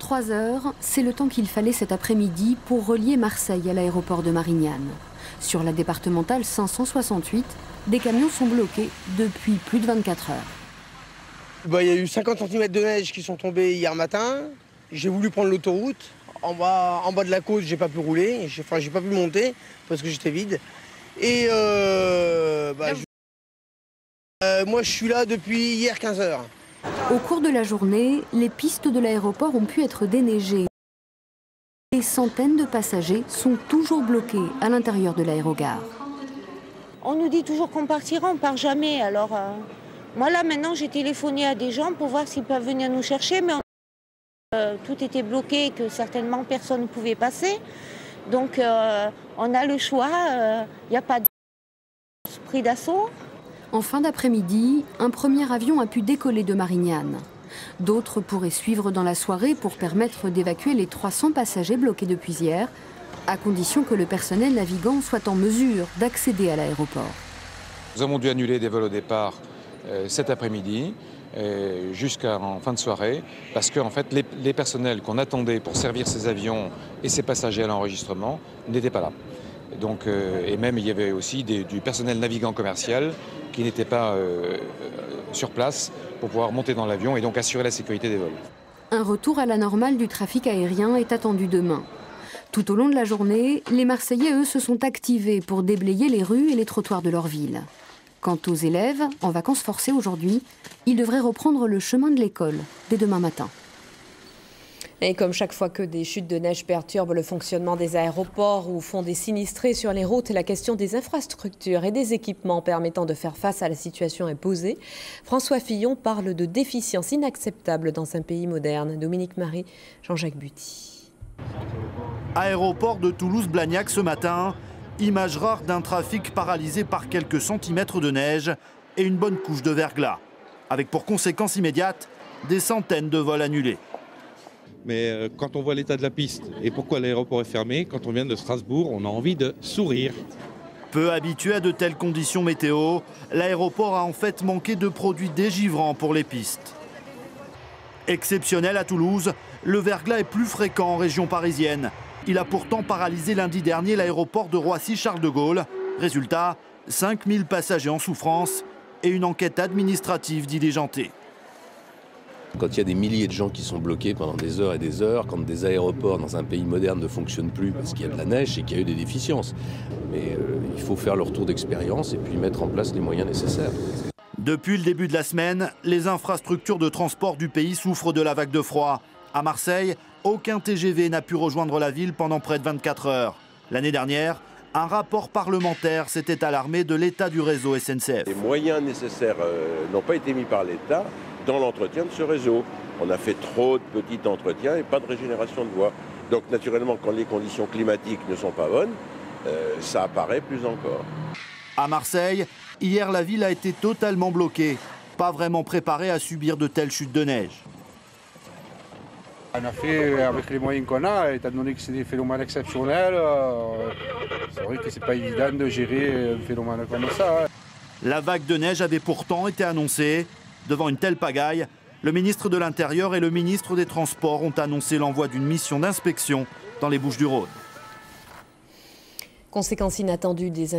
3 heures, c'est le temps qu'il fallait cet après-midi pour relier Marseille à l'aéroport de Marignane. Sur la départementale 568, des camions sont bloqués depuis plus de 24 heures. Il y a eu 50 cm de neige qui sont tombés hier matin. J'ai voulu prendre l'autoroute. En bas de la côte, j'ai pas pu rouler. J'ai pas pu monter parce que j'étais vide. Et moi, je suis là depuis hier 15 heures. Au cours de la journée, les pistes de l'aéroport ont pu être déneigées. Des centaines de passagers sont toujours bloqués à l'intérieur de l'aérogare. On nous dit toujours qu'on partira, on part jamais. Alors, moi là maintenant, j'ai téléphoné à des gens pour voir s'ils peuvent venir nous chercher, mais tout était bloqué, que certainement personne ne pouvait passer. Donc, on a le choix. Il n'y a pas de pris d'assaut. En fin d'après-midi, un premier avion a pu décoller de Marignane. D'autres pourraient suivre dans la soirée pour permettre d'évacuer les 300 passagers bloqués depuis hier, à condition que le personnel navigant soit en mesure d'accéder à l'aéroport. Nous avons dû annuler des vols au départ cet après-midi jusqu'en fin de soirée parce que en fait, les personnels qu'on attendait pour servir ces avions et ces passagers à l'enregistrement n'étaient pas là. Donc, et même il y avait aussi du personnel navigant commercial qui n'était pas sur place pour pouvoir monter dans l'avion et donc assurer la sécurité des vols. Un retour à la normale du trafic aérien est attendu demain. Tout au long de la journée, les Marseillais, eux, se sont activés pour déblayer les rues et les trottoirs de leur ville. Quant aux élèves, en vacances forcées aujourd'hui, ils devraient reprendre le chemin de l'école dès demain matin. Et comme chaque fois que des chutes de neige perturbent le fonctionnement des aéroports ou font des sinistrés sur les routes, la question des infrastructures et des équipements permettant de faire face à la situation est posée. François Fillon parle de déficiences inacceptables dans un pays moderne. Dominique Marie, Jean-Jacques Buty. Aéroport de Toulouse-Blagnac ce matin, image rare d'un trafic paralysé par quelques centimètres de neige et une bonne couche de verglas, avec pour conséquence immédiate des centaines de vols annulés. Mais quand on voit l'état de la piste et pourquoi l'aéroport est fermé, quand on vient de Strasbourg, on a envie de sourire. Peu habitué à de telles conditions météo, l'aéroport a en fait manqué de produits dégivrants pour les pistes. Exceptionnel à Toulouse, le verglas est plus fréquent en région parisienne. Il a pourtant paralysé lundi dernier l'aéroport de Roissy-Charles de Gaulle. Résultat, 5000 passagers en souffrance et une enquête administrative diligentée. Quand il y a des milliers de gens qui sont bloqués pendant des heures et des heures, quand des aéroports dans un pays moderne ne fonctionnent plus parce qu'il y a de la neige et qu'il y a eu des déficiences. Mais il faut faire le retour d'expérience et puis mettre en place les moyens nécessaires. Depuis le début de la semaine, les infrastructures de transport du pays souffrent de la vague de froid. À Marseille, aucun TGV n'a pu rejoindre la ville pendant près de 24 heures. L'année dernière, un rapport parlementaire s'était alarmé de l'état du réseau SNCF. Les moyens nécessaires n'ont pas été mis par l'État dans l'entretien de ce réseau. On a fait trop de petits entretiens et pas de régénération de voies. Donc naturellement, quand les conditions climatiques ne sont pas bonnes, ça apparaît plus encore. À Marseille, hier, la ville a été totalement bloquée, pas vraiment préparée à subir de telles chutes de neige. On a fait avec les moyens qu'on a, étant donné que c'est des phénomènes exceptionnels, c'est vrai que c'est pas évident de gérer un phénomène comme ça. La vague de neige avait pourtant été annoncée. Devant une telle pagaille, le ministre de l'Intérieur et le ministre des Transports ont annoncé l'envoi d'une mission d'inspection dans les Bouches-du-Rhône. Conséquence inattendue des